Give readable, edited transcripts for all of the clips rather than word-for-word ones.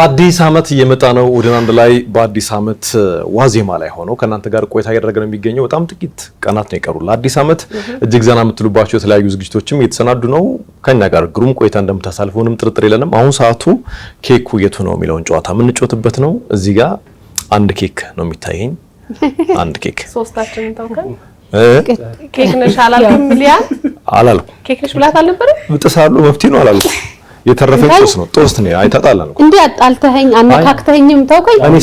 አዲስ አመት እየመጣ ነው። ወደን አንድ ላይ በአዲስ አመት ዋዜማ ላይ ሆኖ ከናንተ ጋር ቆይታ ያደረገን የሚገኘው በጣም ጥቂት ቀናት ነው የቀሩት። ለአዲስ አመት እጅግ ዘና የምትሉባቸው የተለያዩ ዝግጅቶችም እየተሰናዱ ነው። ከኛ ጋር ግሩም ቆይታ እንደምታሳልፉንም ጥርጥር የለንም። አሁን ሰዓቱ ኬኩ የቱ ነው የሚለውን ጨዋታ የምንጫወትበት ነው። እዚህ ጋር አንድ ኬክ ነው የሚታየኝ። አንድ ኬክ ሶስታችንን ተውከን ኬክ ነሽ አላልኩም። ሊያን አላልኩም። ኬክ ነሽ ብላት አልነበረ እጥሳለሁ መፍትሄ ነው አላልኩም። የተረፈኝ ጦስ ነው። ጦስ ነው አይታጣላን እኮ እንዴ አጣልተኸኝ አነካክተኸኝም ተውከኝ። እኔ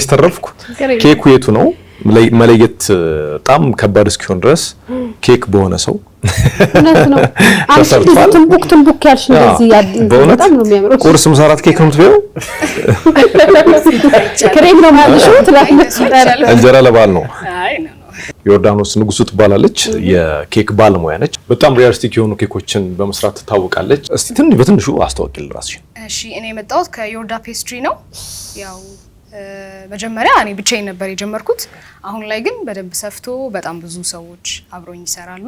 ስተረፍኩ ኬኩ የቱ ነው መለየት በጣም ከባድ እስኪሆን ድረስ ኬክ በሆነ ሰው እውነት ነው። አንቺ ትንቡክ ያልሽ እንደዚህ በጣም ነው የሚያምረው። ቁርስ ምሳ እራት ኬክ ነው የምትበይው? ክሬም ነው ማለት ነው ትላለች። እንጀራ ለበዓል ነው። ዮርዳኖስ ንጉሱ ትባላለች። የኬክ ባለሙያ ነች። በጣም ሪያሊስቲክ የሆኑ ኬኮችን በመስራት ትታወቃለች። እስቲ በትንሹ አስተዋውቂልን ራስሽን። እሺ እኔ የመጣሁት ከዮርዳ ፔስትሪ ነው። ያው መጀመሪያ እኔ ብቻዬን ነበር የጀመርኩት። አሁን ላይ ግን በደንብ ሰፍቶ በጣም ብዙ ሰዎች አብሮኝ ይሰራሉ።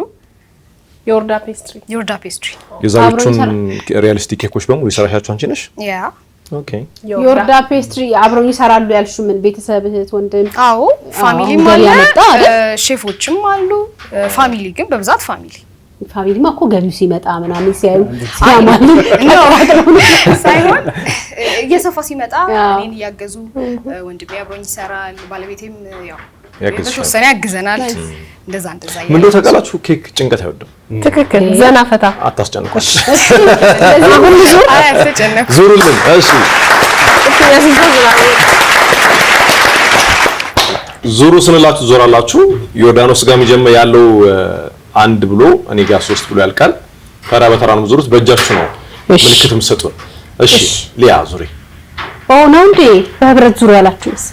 ዮርዳ ፔስትሪ የዛሬዎቹን ሪያሊስቲክ ኬኮች በሙሉ የሰራሻቸው አንቺ ነሽ? ያ ኦኬ። ዮርዳ ፔስትሪ አብሮኝ ይሰራሉ ያልሽው ምን ቤተሰብ እህት ወንድም? አዎ ፋሚሊም አለ፣ ሼፎችም አሉ። ፋሚሊ ግን በብዛት ፋሚሊማ እኮ ገቢው ሲመጣ ምናምን ሲያዩ ያማል ነው ሳይሆን እየሰፋ ሲመጣ እኔን እያገዙ ወንድሜ አብሮኝ ይሰራል። ባለቤቴም ያው የተወሰነ ያግዘናል። እንደዛ ምን ነው ተቀላችሁ። ኬክ ጭንቀት አይወድም። ትክክል። ዘና ፈታ አታስጨንቁሽ። ስለዚህ ሁሉ አያስጨንቁ ዙሩልን። እሺ ዙሩ ስንላችሁ ዞራላችሁ። ዮርዳኖስ ጋር የሚጀምር ያለው አንድ ብሎ እኔ ጋር 3 ብሎ ያልቃል። ተራ በተራ ነው ዙሩት። በእጃችሁ ነው ምልክትም ሰጡን። እሺ ሊያ ዙሪ። ነው እንዴ በህብረት ዙሩ ያላችሁስ?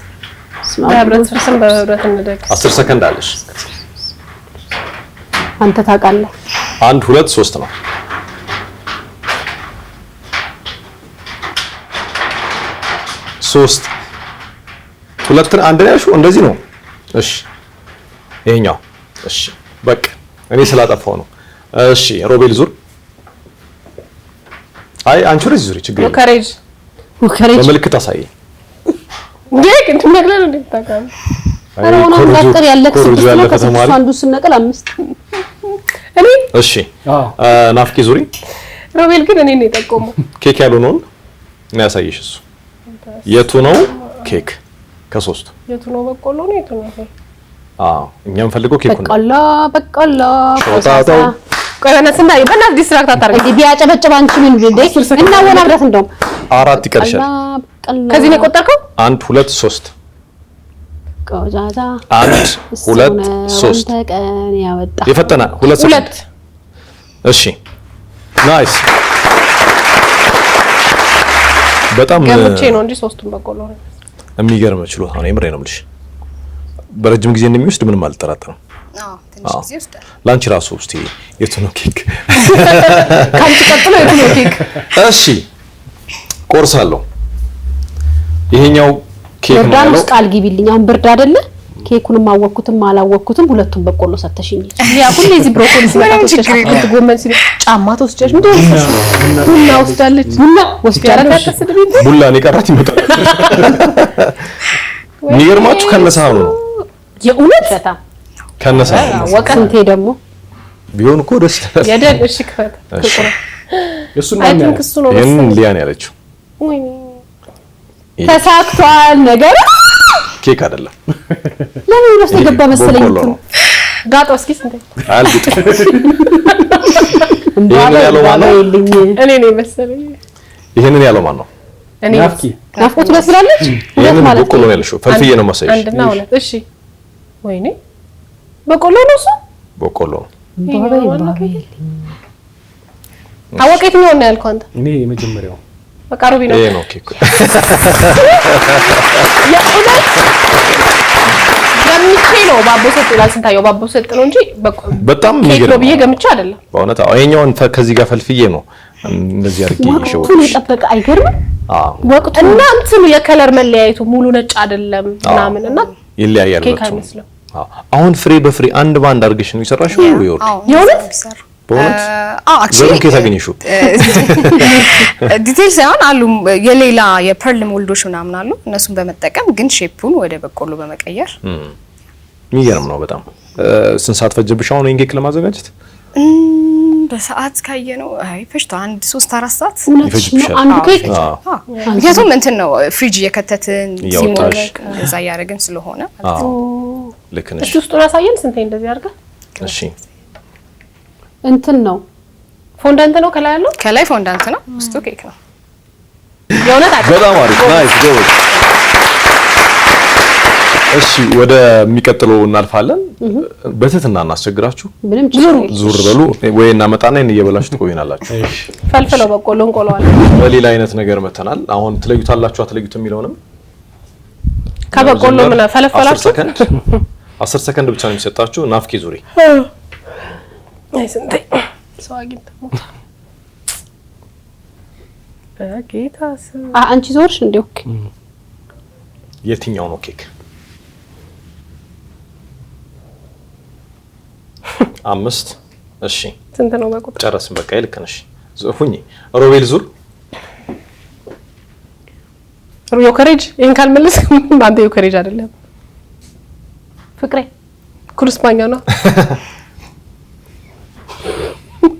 በህብረት እንደግ 10 ሰከንድ አለሽ። አንተ ታውቃለህ። 1 2 3 ነው። 3 2 1 ነው ያልሽው። እንደዚህ ነው። እሺ ይሄኛው። እሺ በቃ እኔ ስላጠፋው ነው። እሺ ሮቤል ዙር። አይ አንቺ ወደዚህ ዙሪ። ችግር ወከሬጅ በምልክት አሳየኝ። ጌክ እንደነገር ነው እንደታውቃለህ። አሮና ማስተር ያለክ 6 ነው ከተማሪ አንዱ ስነቀል 5 እኔ እሺ ናፍቂ ዙሪ። ሮቤል ግን እኔ ነው የጠቆመው። ኬክ ያለው ነው እና ያሳየሽ እሱ የቱ ነው ኬክ ከ3 የቱ ነው በቆሎ ነው የቱ ነው? እኛም ፈልገው ኬክ ነው በቆሎ ሾጣጣው ቆይነስና በእናት ዲስትራክት አታርግ እንዴ ቢያጨበጭብ አንቺ ምን እንዴ እና ወናብረት እንደውም 4 ይቀርሻል። ከዚህ ነው የቆጠርከው? 1 2 3 ቆጃዛ 1 2 3 ተቀን ያወጣ የፈጠና 2 እሺ ናይስ። በጣም ገምቼ ነው እንጂ 3ቱም በቆሎ ነው። የሚገርም ችሎታ ነው። የምሬ ነው የምልሽ። በረጅም ጊዜ እንደሚወስድ ምንም አልጠራጠርም። ትንሽ ጊዜ ይወስዳል። ላንቺ ራሱ እስቲ የቱ ነው ኬክ? ካንቺ ቀጥሎ የቱ ነው ኬክ? እሺ ቆርሳለሁ። ይሄኛው ኬክ ነው ዮርዳኖስ ቃል ግቢልኝ። አሁን ብርድ አይደለ? ኬኩንም አወኩትም አላወኩትም ሁለቱም በቆሎ ሰተሽኝ። ያ ሁሉ እዚህ ብሮኮሊ ሲመጣ ጎመን ሲል ጫማ ተወስጨሽ ምንድነው? ቡና ወስዳለች። ቡና ወስዳለች። ቡላ ነው የቀራት ይመጣል። የሚገርማችሁ ከነሳሉ ነው የእውነት በጣም ከነሳሉ ነው። ወቀንቴ ደግሞ ቢሆን እኮ ደስ ይላል። የደን እሺ ክፈት እሱን ነው ይሄን ሊያን ያለችው ተሳክቷል ነገር ኬክ አይደለም። ለምን ነው የገባ መሰለኝ እንትን ጋጦ እስኪ ስንት አልግጥ ይሄን ያለው ማን ነው? እኔ ነኝ መሰለኝ። ይሄንን ያለው ማን ነው? እኔ ናፍቆት መስላለች። ይሄንን በቆሎ ነው ያልሽው። ፈልፍዬ ነው መሰለኝ። አንድና ሁለት እሺ። ወይኔ በቆሎ ነው እሱ በቆሎ ነው። አወቀ የትኛው ነው ያልከው አንተ? እኔ የመጀመሪያው በቃ ሮቢ ነው። ይሄ ነው ኬክ። ገምቼ ነው ባቦ ሰጥ ይላል ስንታየው ባቦ ሰጥ ነው እንጂ በጣም ኬክ ነው ብዬ ገምቼ አይደለም። በእውነት ይሄኛውን ከዚህ ጋር ፈልፍዬ ነው እንደዚህ አርጌ ይሽው ወቅቱን የጠበቀ አይገርም? ወቅቱ እና እንትኑ የከለር መለያየቱ ሙሉ ነጭ አይደለም ምናምን እና ይለያያል። ኬክ አይመስልም። አሁን ፍሬ በፍሬ አንድ ባንድ አርገሽ ነው ይሰራሽው? የሆነ በእውነት አክቹሊ ከየት አገኘሽው? ዲቴል ሳይሆን አሉ የሌላ የፐርል ሞልዶች ምናምን አሉ እነሱን በመጠቀም ግን ሼፑን ወደ በቆሎ በመቀየር የሚገርም ነው በጣም። ስንት ሰዓት ፈጀብሽ አሁን ይሄን ኬክ ለማዘጋጀት? በሰዓት ካየ ነው ፈጅቶ 1-3-4 ሰዓት ይፈጅብሻል። አንዱ ኬክ ምክንያቱም እንትን ነው ፍሪጅ የከተትን ሲሞቅ እዛ ያደረግን ስለሆነ ማለት ነው። ልክ ነሽ። እሱ ውስጡን አሳየን ስንቴ እንደዚህ አድርጋ። እሺ እንትን ነው ፎንዳንት ነው ከላይ ያለው ከላይ ፎንዳንት ነው ውስጡ ኬክ ነው። የእውነት አይደል? በጣም አሪፍ ናይስ ጎበዝ። እሺ ወደ የሚቀጥለው እናልፋለን። በትህትና እናስቸግራችሁ። ምንም ዙር በሉ ወይ እናመጣና እየበላችሁ ትቆዩናላችሁ። ፈልፈለው በቆሎ እንቆለዋለን። በሌላ አይነት ነገር መተናል። አሁን ትለዩታላችሁ አትለዩትም የሚለውንም ከበቆሎ ምን ፈለፈላችሁ? 10 ሰከንድ ብቻ ነው የሚሰጣችሁ። ናፍቂ ዙሪ። አይ ስንቴ ሰው አግኝተው ጌታስ አንቺ ዞርሽ እንዴ? ኦኬ የትኛው ነው ኬክ? 5 እሺ ስንት ነው በቁጥር? ጨረስን በቃ ልክ ነሽ። ሁኚ ሮቤል ዙር። ዮከሬጅ ይሄን ካልመለስ አንተ ዮከሬጅ አይደለም ፍቅሬ ኩርስፓኛ ነው።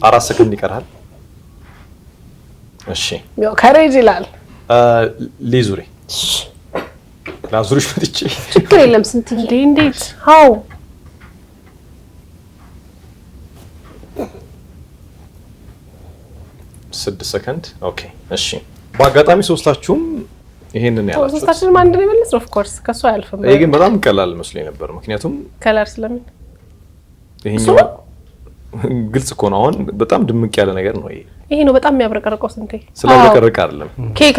4 ሰከንድ ይቀራል። እሺ ዮከሬጅ ይላል። ሊዙሪ ላዙሪሽ ፈትቼ ችግር የለም። ስንት እንዴት ሃው 6 ሰከንድ ኦኬ። እሺ በአጋጣሚ ሶስታችሁም ይሄንን ያላችሁ ሶስታችንም አንድ ነው የመለስነው። ኦፍ ኮርስ ከሱ አያልፍም። ይሄ ግን በጣም ቀላል መስሎኝ ነበር፣ ምክንያቱም ከለር ስለምን ይሄኛው ግልጽ እኮ ነው። አሁን በጣም ድምቅ ያለ ነገር ነው ይሄ ነው በጣም የሚያብረቀርቀው። ስንቴ ስላብረቀረቀ አይደለም ኬክ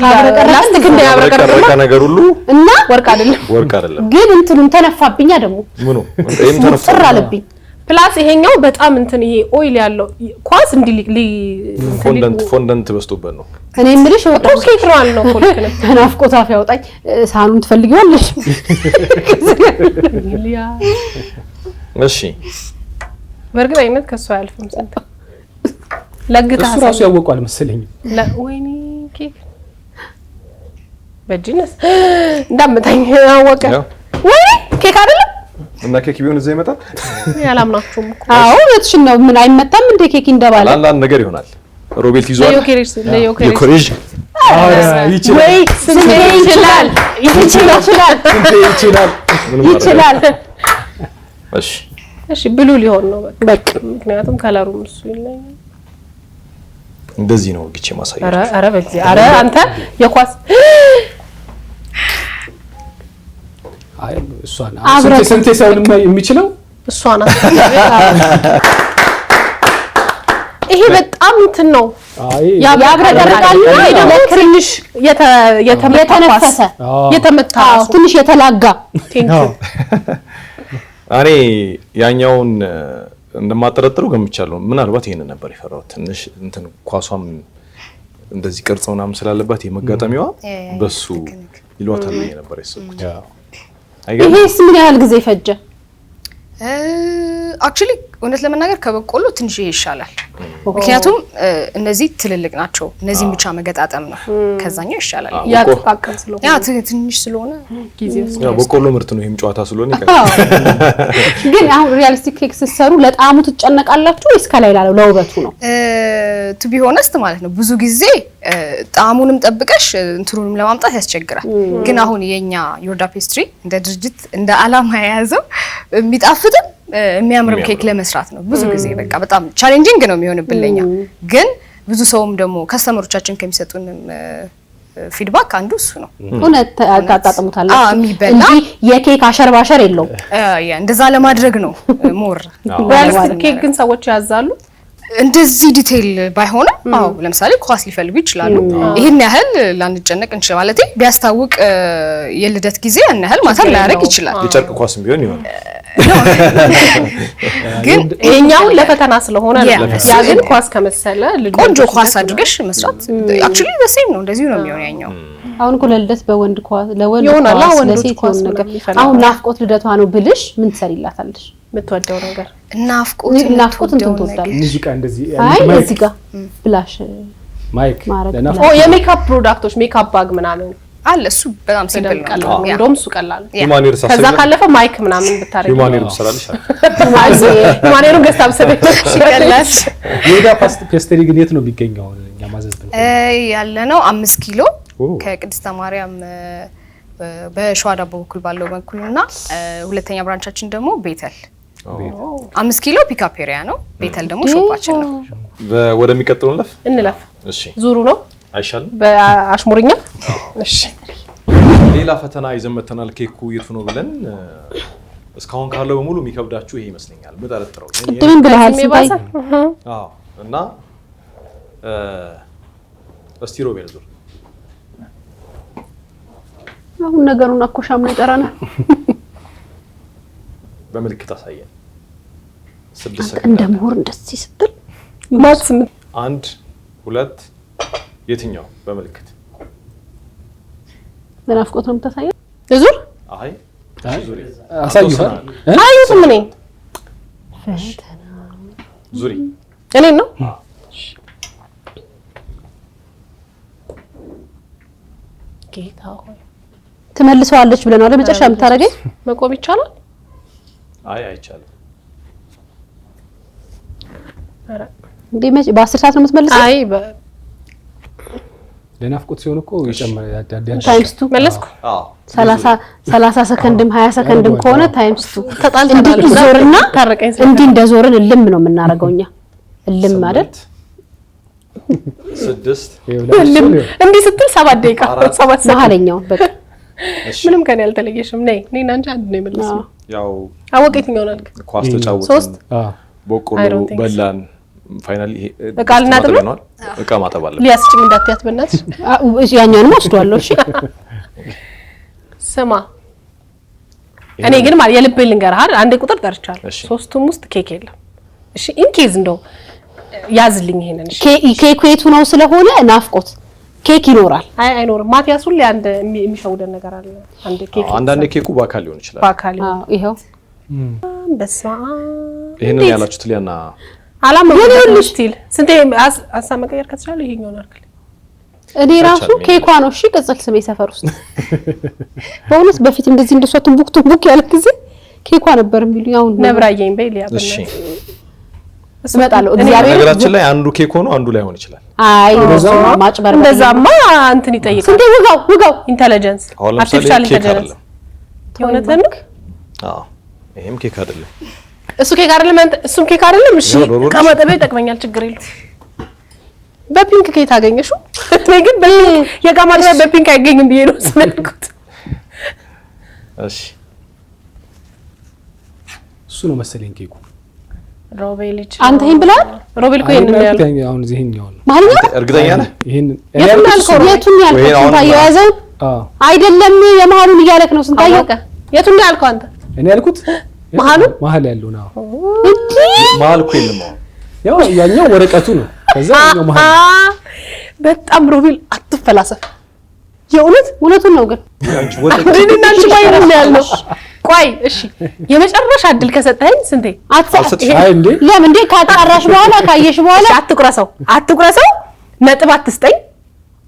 ላስቲክ እንደ ያብረቀረቀ ነገር ሁሉ እና ወርቅ አይደለም ወርቅ አይደለም። ግን እንትኑን ተነፋብኛ ደግሞ ምኑ እም ተነፋ ጥር አለብኝ። ፕላስ ይሄኛው በጣም እንትን ይሄ ኦይል ያለው ኳስ እንዲ ፎንደንት በስቶበት ነው። እኔ ምልሽ ወጣው ኬክ ነው አለ ነው ኮልክ ነው ተናፍቆት አፍ ያውጣኝ። ሳህኑን ትፈልጊዋለሽ? እሺ በእርግጠኝነት ከሱ አያልፍም። ስንት ለግታ እሱ ራሱ ያወቀዋል መሰለኝ። ወይኔ ኬክ በጂነስ እንዳመጣኝ አወቀ። ወይኔ ኬክ አይደለም እና ኬክ ቢሆን እዛ ይመጣል። ያላምናችሁም እኮ አዎ እውነትሽን ነው። ምን አይመጣም እንደ ኬክ እንደባለ አንዳንድ ነገር ይሆናል። ሮቤል ይዟል ለዮኬሬጅ ለዮኬሬጅ ወይ ስንቴ ይችላል ይችላል። እሺ እሺ ብሉ ሊሆን ነው በቃ ምክንያቱም ከለሩም እሱ ይለኝ እንደዚህ ነው ግቼ ማሳየት። ኧረ በዚህ ኧረ አንተ የኳስ አይ እሷን ስንቴ ሰው የሚችለው እሷ ናት። ይሄ በጣም እንትን ነው ያብረቀርቃልና ደግሞ ትንሽ የተነፈሰ የተመታ ትንሽ የተላጋ እኔ ያኛውን እንደማጠረጥሩ ገምቻለሁ። ምናልባት ይሄንን ነበር የፈራሁት። ትንሽ እንትን ኳሷም እንደዚህ ቅርጽ ምናምን ስላለባት የመጋጠሚዋ በሱ ይሏታል ነበር ያሰብኩት። ይሄስ ምን ያህል ጊዜ ፈጀ? አክቹሊ እውነት ለመናገር ከበቆሎ ትንሽ ይሻላል። ምክንያቱም እነዚህ ትልልቅ ናቸው። እነዚህን ብቻ መገጣጠም ነው። ከዛኛው ይሻላል። ያጥቃቀም ስለሆነ ያ ትንሽ ስለሆነ ጊዜው ያው በቆሎ ምርት ነው። ይሄም ጨዋታ ስለሆነ ግን አሁን ሪያሊስቲክ ኬክ ስትሰሩ ለጣዕሙ ትጨነቃላችሁ ወይስ ከላይ ላለው ለውበቱ ነው? ቱ ቢ ሆነስት ማለት ነው። ብዙ ጊዜ ጣዕሙንም ጠብቀሽ እንትሩንም ለማምጣት ያስቸግራል። ግን አሁን የኛ ዮርዳ ፔስትሪ እንደ ድርጅት እንደ አላማ የያዘው የሚጣፍጥም የሚያምርም ኬክ ለመስራት ነው። ብዙ ጊዜ በቃ በጣም ቻሌንጂንግ ነው የሚሆንብልኛ። ግን ብዙ ሰውም ደግሞ ከስተመሮቻችን ከሚሰጡንም ፊድባክ አንዱ እሱ ነው። እውነት አጣጣሙታል የሚበላ እንጂ የኬክ አሸርባሸር የለውም። እንደዛ ለማድረግ ነው ሞር ሪያሊስቲክ ኬክ ግን ሰዎች ያዛሉ እንደዚህ ዲቴይል ባይሆንም አዎ ለምሳሌ ኳስ ሊፈልጉ ይችላሉ። ይሄን ያህል ላንጨነቅ እንችላለን ማለት ቢያስታውቅ የልደት ጊዜ ያን ያህል ማተር ላያደርግ ይችላል። የጨርቅ ኳስም ቢሆን ይሆን ግን ይሄኛው ለፈተና ስለሆነ ነው። ያ ግን ኳስ ከመሰለ ቆንጆ ኳስ አድርገሽ መስራት አክቹሊ በሴም ነው። እንደዚህ ነው የሚሆነው ያኛው። አሁን እኮ ለልደት በወንድ ኳስ ለወንድ ይሆናል። ኳስ ወንዶች ለሴት ኳስ ነገር ነገር አሁን ናፍቆት ልደቷ ነው ብልሽ ምን ትሰሪላታለሽ? የምትወደው ነገር ናፍቆት እንትን ትወዳለህ? ሙዚቃ እንደዚህ አይ እዚህ ጋር ፍላሽ ማይክ የሜካፕ ፕሮዳክቶች ሜካፕ ባግ ምናምን አለ። እሱ በጣም ሲምፕል ነው። እንደውም እሱ ቀላል ሂማኒር ከዛ ካለፈ ማይክ ምናምን ብታረግ ሂማኒር ትሰራለሽ ሂማኒሩን ገዝታ ብሰለሽ ይቀላል። የጋ ፔስትሪ ግን የት ነው የሚገኘው? እኛ ማዘዝ ያለ ነው 5 ኪሎ ከቅድስተ ማርያም በሸዋ ዳቦ በኩል ባለው በኩልና ሁለተኛ ብራንቻችን ደግሞ ቤተል 5 ኪሎ ፒካፕ ኤሪያ ነው። ቤተል ደግሞ ሾፓችን ነው። ወደሚቀጥለው እንለፍ። እሺ ዙሩ ነው አይሻልም? በአሽሙርኛ እሺ። ሌላ ፈተና ይዘን መተናል። ኬኩ የቱ ነው ብለን እስካሁን ካለው በሙሉ የሚከብዳችሁ ይሄ ይመስለኛል። ምጠረጥረው ቅድም ብለሃል ሲባይ አዎ። እና እስቲ ሮቤል ዙር አሁን ነገሩን አኮሻም ነው ይጠራና በምልክት አሳየን። 6 ሰከንድ እንደምሆር እንደዚህ ስትል ማክስ 1 2 የትኛው በምልክት ለናፍቆት ነው የምታሳየው? ዙር አይ ዙሪ አሳዩ አዩት ምን ፈተና ዙሪ እኔ ነው ጌታ ሆይ ትመልሰዋለች ብለን ነው ለመጨረሻ የምታረገኝ? መቆም ይቻላል? አይ አይቻልም። አረ እንዴ መቼ በ10 ሰዓት ነው የምትመልሰው? አይ ለናፍቆት ሲሆን እኮ ይጨምራል ያዳዳል። ታይምስ 2 መለስኩ። አዎ 30 ሰከንድም 20 ሰከንድም ከሆነ ታይምስ 2 ተጣልተናል። እንዲህ ዞርና ታረቀኝ እንዲህ እንደዞርን እልም ነው የምናረገው እኛ እልም አይደል? 6 እንዲህ ስትል 7 ደቂቃ 7 ሰዓት መሀለኛው በቃ ምንም ከኔ አልተለየሽም። ነይ እኔና አንቺ አንድ ነው የመለስነው። ያው አወቀ የትኛውን አልክ? ኳስ ተጫወትን፣ 3 በቆሎ በላን። ፋይናሊ እቃ ልናጥብ ነው። እቃ ማጠብ አለ። ሊያስጭኝ እንዳትያት በእናትሽ። ያኛውን ወስዷለሁ። እሺ ስማ እኔ ግን ማለት የልብ ልንገርህ አይደል፣ አንዴ ቁጥር ጠርቻለሁ። 3ቱም ውስጥ ኬክ የለም። እሺ ኢንኬዝ እንደው ያዝልኝ ይሄንን። እሺ ኬኩ የቱ ነው ስለሆነ ናፍቆት ኬክ ይኖራል። አይ አይኖርም። ማቲያስ ሁሌ አንድ የሚሸውደን ነገር አለ። አንድ ኬክ አንዳንድ ኬኩ በአካል ሊሆን ይችላል። በአካል ይሄው በስማ ይሄንን ያላችሁት ሊያና አላማ ስቲል ስንቴ ሀሳብ መቀየር ከተቻለ ይሄኛውን አርክል። እኔ ራሱ ኬኳ ነው። እሺ ቅጽል ስሜ ሰፈር ውስጥ በእውነት በፊት እንደዚህ እንደሷ ትንቡክ ያለ ጊዜ ኬኳ ነበር የሚሉ ያው ነብራየኝ በይ ሊያበና እሺ እመጣለሁ። እግዚአብሔር ነገራችን ላይ አንዱ ኬክ ሆኖ አንዱ ላይ ሆን ይችላል። አይ ማጭበርበር እንደዛማ እንትን ይጠይቃል። ስንቴ ውጋው ኢንተለጀንስ አርቲፊሻል ኢንተለጀንስ የሆነትን አዎ ይሄም ኬክ አይደለም። እሱ ኬክ አይደለም። እሱም ኬክ አይደለም። እሺ ከማጠቢያ ይጠቅመኛል፣ ችግር የለም። በፒንክ ኬክ አገኘሽው? እኔ ግን የቃማጠቢያ በፒንክ አይገኝም ብዬ ነው ስለልኩት። እሺ እሱ ነው መሰለኝ ኬኩ። ሮቤል አንተ ይሄን ብለሃል? ሮቤል እኮ ይሄን ነው ያለው። አሁን እዚህኛው ነው ማለት እርግጠኛ ነህ? ይሄን የቱን ያልከው ስንታየው ያዘው አይደለም የመሀሉን እያለክ ነው ስንታየው። የቱን ያልከው አንተ? እኔ ያልኩት መሀል ያለው ነው። መሀል እኮ የለም። ያው ያኛው ወረቀቱ ነው። ከዛ ያኛው መሀል በጣም ሮቤል አትፈላሰፍ። እውነቱን ነው ግን ወረቀቱ አንቺ ባይሆን ያለው ቆይ እሺ የመጨረሻ እድል ከሰጠኸኝ ስንቴ አይ እንዴ ለምን እንዴ ካጣራሽ በኋላ ካየሽ በኋላ አትቁረሰው ነጥብ አትስጠኝ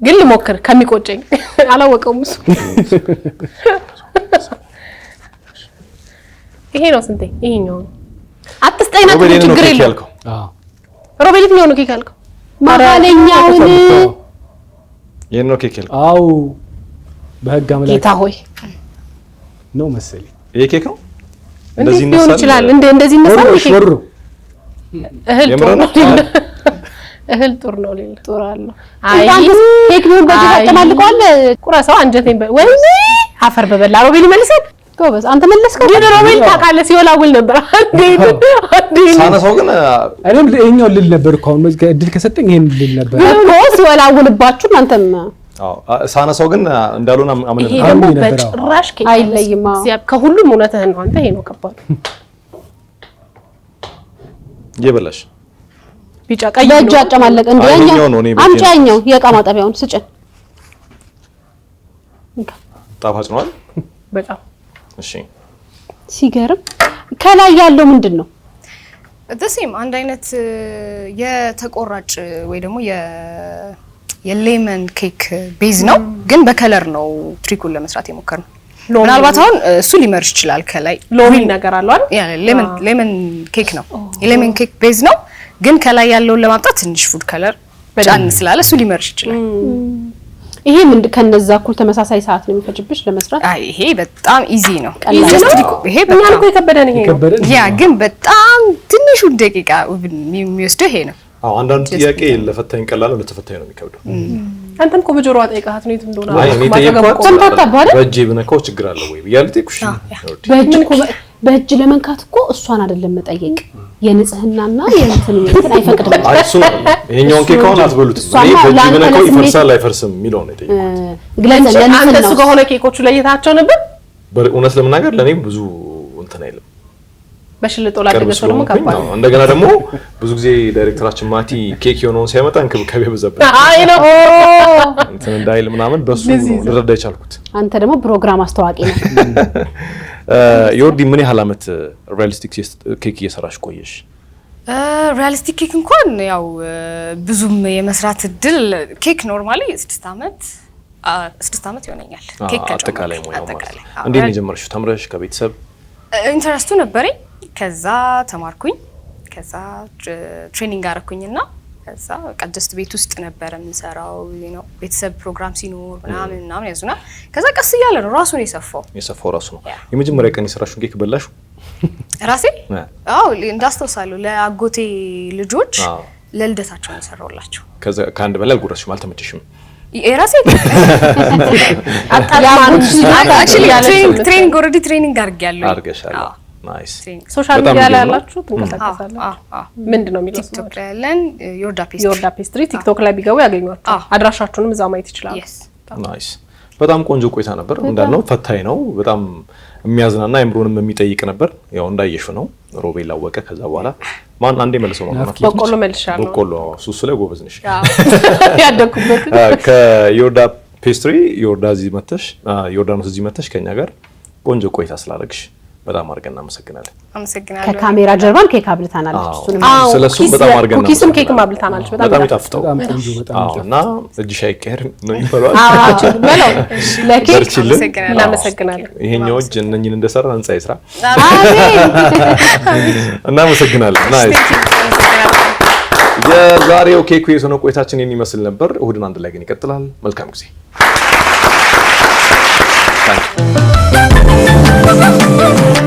ግን ልሞክር ከሚቆጨኝ አላወቀውም እሱ ይሄ ነው ስንቴ ይሄኛው አትስጠኝ ነጥብ ችግር የለም ሮቤል የትኛው ነው ኬክ ያልከው መሀለኛውን ይሄን ነው ኬክ ያልከው አው በህግ አምላክ ጌታ ሆይ ነው መሰለኝ ይሄ ኬክ ነው እንደዚህ ይችላል እንደዚህ ይነሳል ወሩ እህል ጡር ነው ሌላ ጡር አለው አይ ኬክ ነው በዚህ ተጠማልቀዋል ቁራሳው አንጀቴን ወይ አፈር በበላ ሮቤል ይመልሳል ጎበዝ አንተ መለስከው ግን ሮቤል ታውቃለህ ሲወላውል ነበር አንዴ ሳነሳው ግን እኔም ይሄኛው ልል ነበር እኮ አሁን እድል ከሰጠኝ ይሄን ልል ነበር እኮ ሲወላውልባችሁ አንተም ሳነሳው ግን እንዳሉና አመነ ይሄ ደግሞ በጭራሽ ኬክ አይለይም ከሁሉም እውነትህን ነው አንተ ይሄ ነው ከባድ ይበላሽ ቢጫ ቀይ በእጅ አጨማለቅ እንደኛው አምጫኛው የእቃ ማጠቢያውን ስጭን ጣፋጭ ነው አይደል በጣም እሺ ሲገርም ከላይ ያለው ምንድነው? ደሴም አንድ አይነት የተቆራጭ ወይ ደግሞ የሌመን ኬክ ቤዝ ነው፣ ግን በከለር ነው ትሪኩን ለመስራት የሞከርነው። ምናልባት አሁን እሱ ሊመርሽ ይችላል። ከላይ ሎሚ ነገር አለው አይደል? ያ ሌመን ኬክ ነው፣ የሌመን ኬክ ቤዝ ነው፣ ግን ከላይ ያለውን ለማምጣት ትንሽ ፉድ ከለር ጫን ስላለ እሱ ሊመርሽ ይችላል። ይሄ ምን ከነዛ እኩል ተመሳሳይ ሰዓት ነው የሚፈጅብሽ ለመስራት? አይ ይሄ በጣም ኢዚ ነው። ይሄ በጣም እኮ የከበደን ይሄ ነው። ያ ግን በጣም ትንሹ ደቂቃ የሚወስደው ይሄ ነው። አዎ አንዳንድ ጥያቄ ለፈታኝ ቀላል ነው፣ ለተፈታኝ ነው የሚከብደው። አንተም እኮ በጆሮዋ ጠይቃት ነው የትም እንደሆነ አይ እኔ ጠየቅኳት ተንታታባለ በእጄ ብነካው ችግር አለ ወይ ብያለሁ። ጠይቁሽ በእጅ ለመንካት እኮ እሷን አይደለም መጠየቅ፣ የንጽህናና የእንትን አይፈቅድም። አይ እሱ ይሄኛውን ኬክ አሁን አትበሉትም። እኔ በእጄ ብነካው ይፈርሳል አይፈርስም የሚለው ነው የጠየቅኩት። ግለጽ አንተ እሱ ከሆነ ኬኮቹ ለየታቸው ነበር። እውነት ለመናገር ለኔ ብዙ እንትን አይልም። በሽልጦ ላደረገ ሰው ደግሞ ከባድ ነው። እንደገና ደግሞ ብዙ ጊዜ ዳይሬክተራችን ማቲ ኬክ የሆነውን ሲያመጣ እንክብካቤ በዛበት አይ ነው እንትን እንዳይል ምናምን በሱ ልረዳ ይቻልኩት። አንተ ደግሞ ፕሮግራም አስተዋቂ ነህ። ዮርዲ ምን ያህል አመት ሪያሊስቲክ ኬክ እየሰራሽ ቆየሽ? ሪያሊስቲክ ኬክ እንኳን ያው ብዙም የመስራት እድል ኬክ ኖርማሊ 6 አመት ይሆነኛል። ኬክ አጠቃላይ ሙያው ማለት ነው። እንዴት ነው የጀመርሽው? ተምረሽ ከቤተሰብ ኢንተረስቱ ነበረኝ። ከዛ ተማርኩኝ። ከዛ ትሬኒንግ አረኩኝና ከዛ ቀደስት ቤት ውስጥ ነበር የምሰራው ነው። ቤተሰብ ፕሮግራም ሲኖር ምናምን ያዙና ከዛ ቀስ እያለ ነው ራሱን የሰፋው ራሱ ነው። የመጀመሪያ ቀን የሰራሽው ኬክ በላሽ? ራሴ አዎ እንዳስተውሳለሁ። ለአጎቴ ልጆች ለልደታቸው ነው የሰራውላቸው። ከዛ ከአንድ በላይ አልጎረስሽም? አልተመቸሽም? የራሴ ትሬኒንግ ኦልሬዲ ትሬኒንግ አድርጌያለሁ። አድርገሻል? ናይስ። ሶሻል ሚዲያ ላይ ያላችሁ ትንቀሳቀሳላችሁ? ምንድነው የሚለው? ቲክቶክ ላይ ያለን ዮርዳ ፔስትሪ ቲክቶክ ላይ ቢገቡ ያገኟችሁ። አድራሻችሁንም እዛው ማየት ይችላሉ። ናይስ። በጣም ቆንጆ ቆይታ ነበር። እንዳልነው ፈታኝ ነው፣ በጣም የሚያዝናና አይምሮንም የሚጠይቅ ነበር። ያው እንዳየሽው ነው ሮቤል አወቀ። ከዛ በኋላ ማን አንዴ መልሰው ማለት በቆሎ መልሻለሁ። በቆሎ ሱሱ ላይ ጎበዝ ነሽ። ያደኩበት ከዮርዳ ፔስትሪ ዮርዳኖስ እዚህ መተሽ ከኛ ጋር ቆንጆ ቆይታ ስላደረግሽ በጣም አድርገን እናመሰግናለን። ከካሜራ ጀርባን ኬክ አብልታናለች። እሱንም ስለሱ በጣም አድርገን ኩኪስም ኬክም አብልታናለች። በጣም ይጣፍጠው እና እጅሽ አይቀር ነው ይባላል። በለው ለኬክ እናመሰግናለን። እናመሰግናለን። ይሄኛው እጅ እነኝን እንደሰራ ህንጻ ይስራ። እናመሰግናለን። ናይስ። የዛሬው ኬክ የሆነ ቆይታችን የሚመስል ነበር። እሁድን አንድ ላይ ግን ይቀጥላል። መልካም ጊዜ። Thank you.